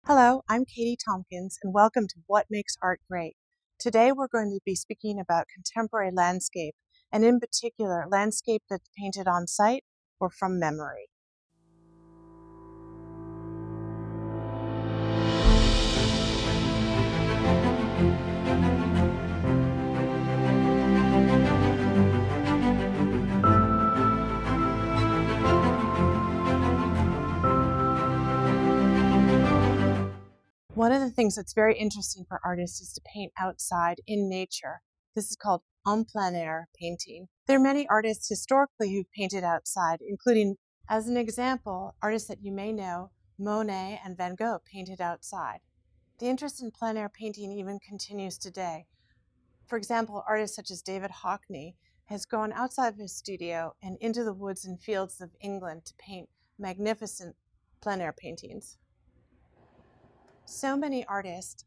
Hello, I'm Cade Tompkins, and welcome to What Makes Art Great. Today we're going to be speaking about contemporary landscape, and in particular, landscape that's painted on site or from memory. One of the things that's very interesting for artists is to paint outside in nature. This is called plein air painting. There are many artists historically who've painted outside, including, as an example, artists that you may know, Monet and Van Gogh painted outside. The interest in plein air painting even continues today. For example, artists such as David Hockney has gone outside of his studio and into the woods and fields of England to paint magnificent plein air paintings. So many artists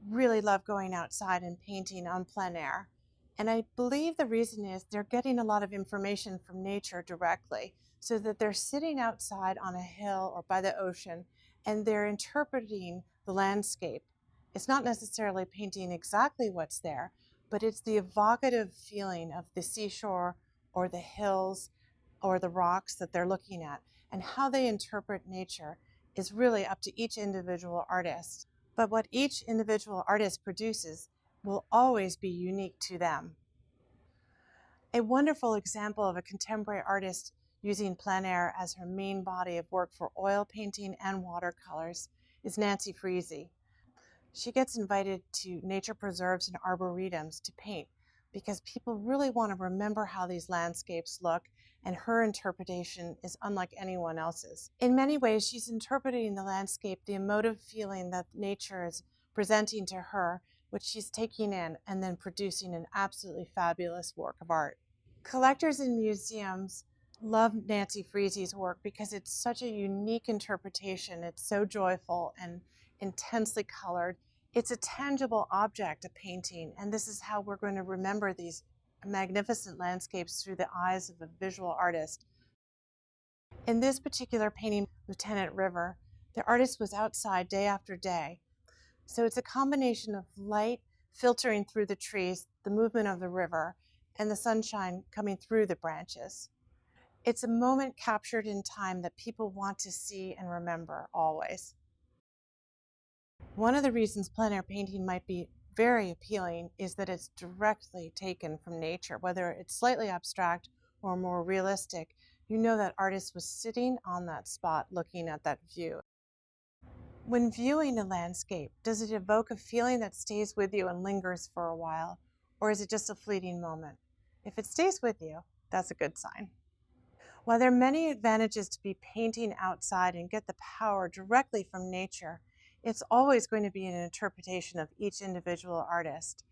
really love going outside and painting on plein air. And I believe the reason is they're getting a lot of information from nature directly, so that they're sitting outside on a hill or by the ocean and they're interpreting the landscape. It's not necessarily painting exactly what's there, but it's the evocative feeling of the seashore or the hills or the rocks that they're looking at, and how they interpret nature is really up to each individual artist. But what each individual artist produces will always be unique to them. A wonderful example of a contemporary artist using plein air as her main body of work for oil painting and watercolors is Nancy Freezey. She gets invited to nature preserves and arboretums to paint because people really want to remember how these landscapes look, and her interpretation is unlike anyone else's. In many ways, she's interpreting the landscape, the emotive feeling that nature is presenting to her, which she's taking in and then producing an absolutely fabulous work of art. Collectors in museums love Nancy Freezey's work because it's such a unique interpretation. It's so joyful and intensely colored. It's a tangible object, a painting, and this is how we're going to remember these magnificent landscapes through the eyes of a visual artist. In this particular painting, Lieutenant River, the artist was outside day after day. So it's a combination of light filtering through the trees, the movement of the river, and the sunshine coming through the branches. It's a moment captured in time that people want to see and remember always. One of the reasons plein air painting might be very appealing is that it's directly taken from nature. Whether it's slightly abstract or more realistic, you know that artist was sitting on that spot looking at that view. When viewing a landscape, does it evoke a feeling that stays with you and lingers for a while, or is it just a fleeting moment? If it stays with you, that's a good sign. While there are many advantages to be painting outside and get the power directly from nature, it's always going to be an interpretation of each individual artist.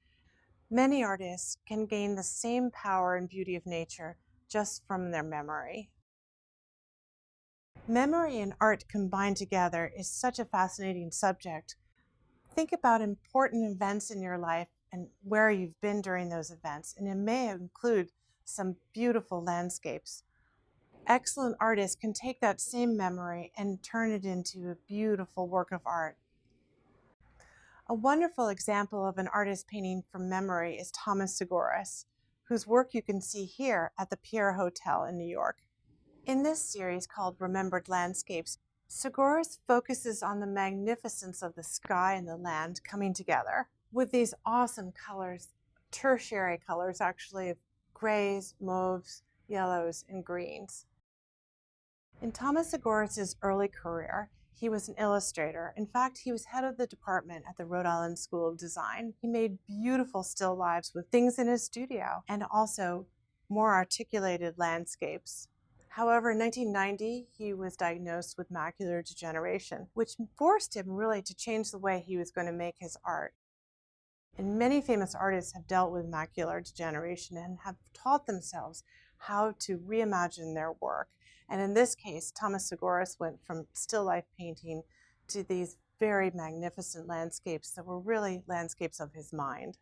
Many artists can gain the same power and beauty of nature just from their memory. Memory and art combined together is such a fascinating subject. Think about important events in your life and where you've been during those events, and it may include some beautiful landscapes. Excellent artists can take that same memory and turn it into a beautiful work of art. A wonderful example of an artist painting from memory is Thomas Sigouris, whose work you can see here at the Pierre Hotel in New York. In this series called Remembered Landscapes, Sgouros focuses on the magnificence of the sky and the land coming together with these awesome colors, tertiary colors actually, of grays, mauves, yellows, and greens. In Thomas Sigouris' early career, he was an illustrator. In fact, he was head of the department at the Rhode Island School of Design. He made beautiful still lifes with things in his studio and also more articulated landscapes. However, in 1990, he was diagnosed with macular degeneration, which forced him really to change the way he was going to make his art. And many famous artists have dealt with macular degeneration and have taught themselves how to reimagine their work. And in this case, Thomas Sigouris went from still life painting to these very magnificent landscapes that were really landscapes of his mind.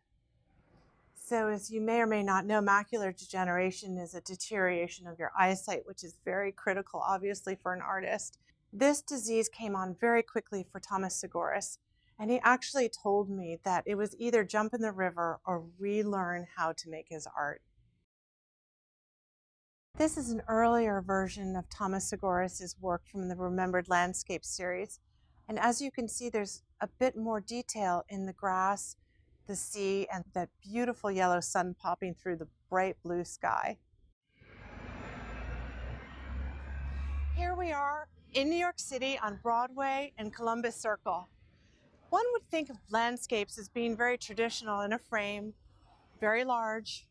So as you may or may not know, macular degeneration is a deterioration of your eyesight, which is very critical, obviously, for an artist. This disease came on very quickly for Thomas Sigouris, and he actually told me that it was either jump in the river or relearn how to make his art. This is an earlier version of Thomas Sigouris' work from the Remembered Landscapes series. And as you can see, there's a bit more detail in the grass, the sea, and that beautiful yellow sun popping through the bright blue sky. Here we are in New York City on Broadway and Columbus Circle. One would think of landscapes as being very traditional in a frame, very large,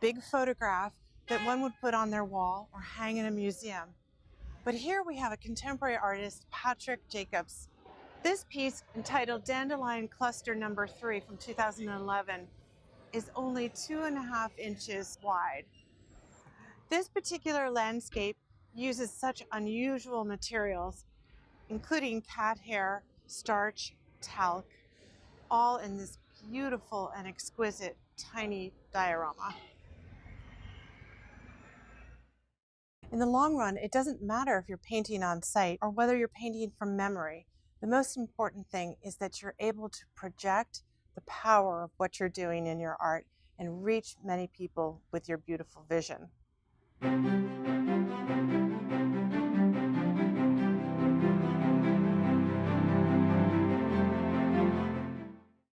big photograph that one would put on their wall or hang in a museum. But here we have a contemporary artist, Patrick Jacobs. This piece, entitled Dandelion Cluster Number 3 from 2011, is only 2.5 inches wide. This particular landscape uses such unusual materials, including cat hair, starch, talc, all in this beautiful and exquisite tiny diorama. In the long run, it doesn't matter if you're painting on site or whether you're painting from memory. The most important thing is that you're able to project the power of what you're doing in your art and reach many people with your beautiful vision.